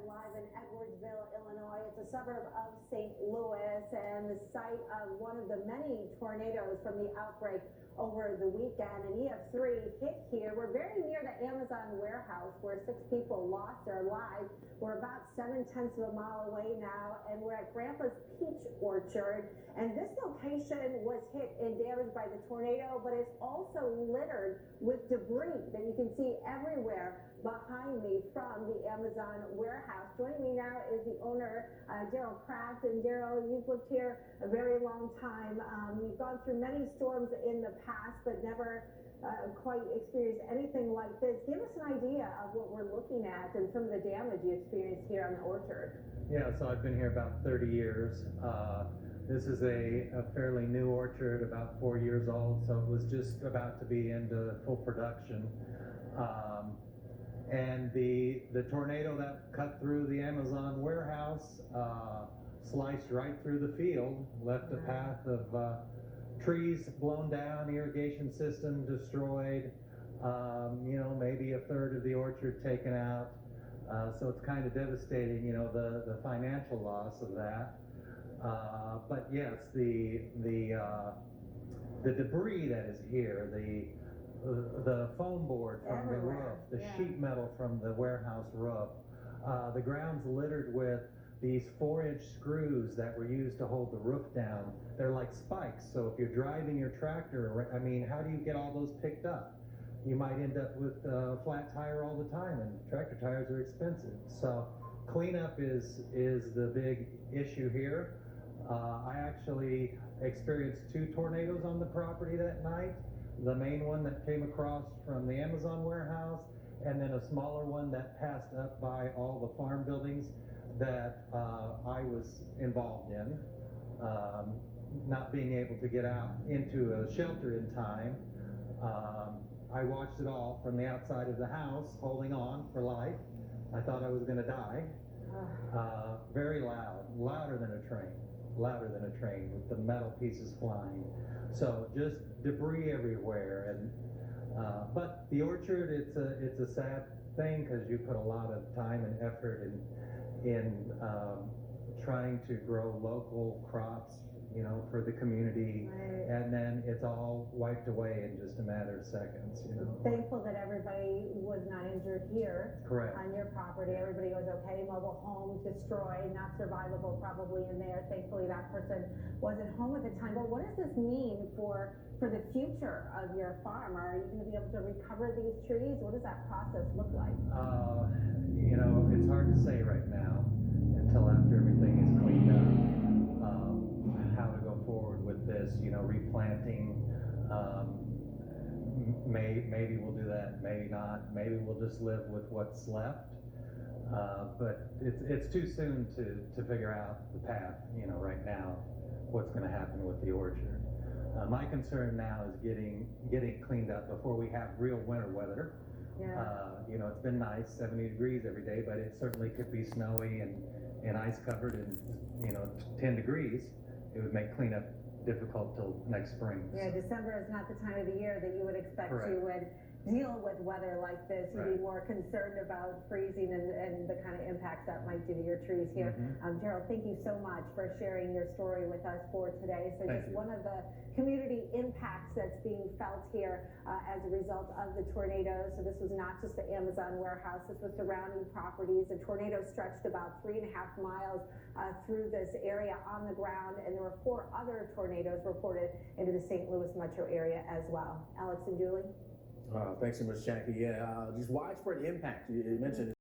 live in Edwardsville, Illinois. It's a suburb of St. Louis and the site of one of the many tornadoes from the outbreak over the weekend. An EF3 hit here. We're very near the Amazon warehouse where 6 people lost their lives. We're about 7/10 of a mile away now, and we're at Grandpa's Peach Orchard. And this location was hit and damaged by the tornado, but it's also littered with debris that you can see everywhere behind me from the Amazon warehouse. Joining me now is the owner, Daryl Kraft. And Daryl, you've lived here a very long time. You've gone through many storms in the past, but never quite experienced anything like this. Give us an idea of what we're looking at and some of the damage you experienced here on the orchard. Yeah, so I've been here about 30 years. This is a fairly new orchard, about 4 years old, so it was just about to be into full production. And the tornado that cut through the Amazon warehouse sliced right through the field, left a path of trees blown down, irrigation system destroyed, maybe a third of the orchard taken out. So it's kind of devastating, the financial loss of that. But yes, the debris that is here, the foam board from the roof, the sheet metal from the warehouse roof, the ground's littered with these 4-inch screws that were used to hold the roof down. They're like spikes, so if you're driving your tractor, how do you get all those picked up? You might end up with a flat tire all the time, and tractor tires are expensive. So cleanup is the big issue here. I actually experienced 2 tornadoes on the property that night. The main one that came across from the Amazon warehouse, and then a smaller one that passed up by all the farm buildings that I was involved in. Not being able to get out into a shelter in time, I watched it all from the outside of the house, holding on for life. I thought I was going to die. Very loud, louder than a train, with the metal pieces flying. So just debris everywhere. And but the orchard, it's a sad thing because you put a lot of time and effort in trying to grow local crops, for the community, and then it's all wiped away in just a matter of seconds. Thankful that everybody was not injured here. Correct. On your property. Everybody was okay. Mobile home destroyed, not survivable probably in there. Thankfully that person wasn't home at the time. But what does this mean for the future of your farm? Are you going to be able to recover these trees? What does that process look like? It's hard to say right now until after everything is cleaned up. How to go forward with this, replanting. Maybe we'll do that, maybe not. Maybe we'll just live with what's left. But it's too soon to figure out the path, right now, what's going to happen with the orchard. My concern now is getting cleaned up before we have real winter weather. Yeah. It's been nice, 70 degrees every day, but it certainly could be snowy and ice covered and 10 degrees. It would make cleanup difficult till next spring. Yeah, December is not the time of the year that you would expect Correct. You would deal with weather like this. You'd Right. be more concerned about freezing and the kind of impacts that might do to your trees here. Gerald, thank you so much for sharing your story with us for today. So Thank just you. one of the community impacts that's being felt here as a result of the tornado. So this was not just the Amazon warehouse, this was surrounding properties. The tornado stretched about 3.5 miles through this area on the ground, and there were 4 other tornadoes reported into the St. Louis metro area as well. Alex and Julie? Thanks so much, Jackie. Yeah, just widespread impact. You mentioned